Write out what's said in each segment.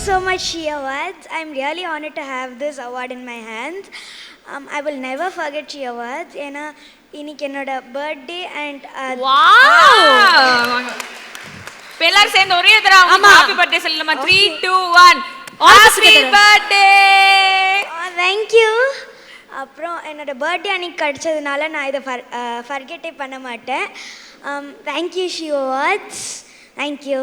so much, She Awards. I'm really honored to have this award in my hands. I will never forget She Awards. ஏன்னா இன்னைக்கு என்னோட birthday and எல்லாரும் சேர்ந்து ஒரே தடவை happy birthday சொல்லலாமா? 3 2 1 ஹாப்பி பர்த்டே. Thank you. அப்புறம் என்னோட பர்த்டே அன்னைக்கு கிடைச்சதுனால நான் இதை ஃபர்கெட்டே பண்ண மாட்டேன். Thank you she awards. Thank you.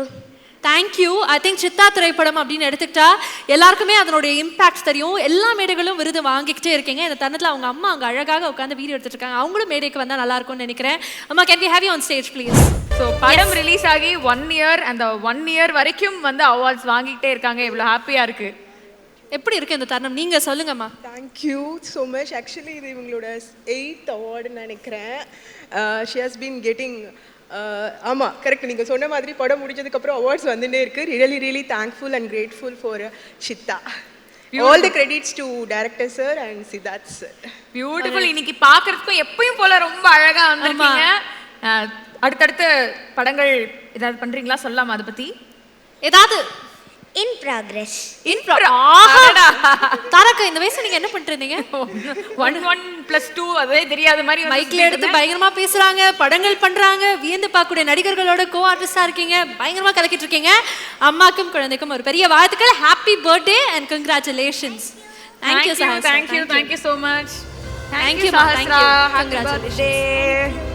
Thank you. I think Siddha திரைப்படம் அப்படின்னு எடுத்துக்கிட்டா எல்லாருக்குமே அதனுடைய இம்பாக்ட் தெரியும். எல்லா மேடைகளும் விருது வாங்கிக்கிட்டே இருக்கீங்க. இந்த தருணத்தில் அவங்க அம்மா அங்கே அழகாக உட்காந்து வீடியோ எடுத்துட்டு இருக்காங்க. அவங்களும் மேடைக்கு வந்தால் நல்லா இருக்கும்னு நினைக்கிறேன். அம்மா, can we have you on stage please? So படம் ரிலீஸ் ஆகி 1 இயர், அந்த 1 இயர் வரைக்கும் வந்து அவார்ட்ஸ் வாங்கிக்கிட்டே இருக்காங்க. இவ்வளோ ஹாப்பியாக இருக்குது. எப்படி இருக்குது இந்த தருணம்? நீங்கள் சொல்லுங்கம்மா. Thank you so much. ஆக்சுவலி இது இவங்களோட 8th அவார்டுன்னு நினைக்கிறேன். ஷி ஹஸ் பீன் கெட்டிங் ஆமாம் கரெக்ட், நீங்கள் சொன்ன மாதிரி படம் முடிஞ்சதுக்கப்புறம் அவார்ட்ஸ் வந்துட்டே இருக்கு. Really thankful and grateful for Siddha. All the credits to director sir and Siddharth sir. Beautiful. இன்னைக்கு பார்க்கறதுக்கும் எப்பயும் போல ரொம்ப அழகா வந்திருக்கீங்க. அடுத்தடுத்து படங்கள் ஏதாவது பண்றீங்களா? சொல்லலாமா அதை பத்தி? ஏதாவது இன் ப்ராக்ரஸ். தாரகா, இந்த வயசு நீங்க என்ன பண்ணிட்டு இருந்தீங்க? 1+2 அதே தெரியாத மாதிரி மைக்ல எடுத்து பயங்கரமா பேசுறாங்க, படங்கள் பண்றாங்க, வியந்து பார்க்கக்கூடிய நடிகர்களோட கோ ஆர்டிஸ்டா இருக்கீங்க, பயங்கரமா கலக்கிட்டு இருக்கீங்க. அம்மாக்கும் குழந்தைக்கும் ஒரு பெரிய வாழ்த்துக்கள். Happy birthday and congratulations. Thank you so much. Thank you, Sahasra. Congratulations.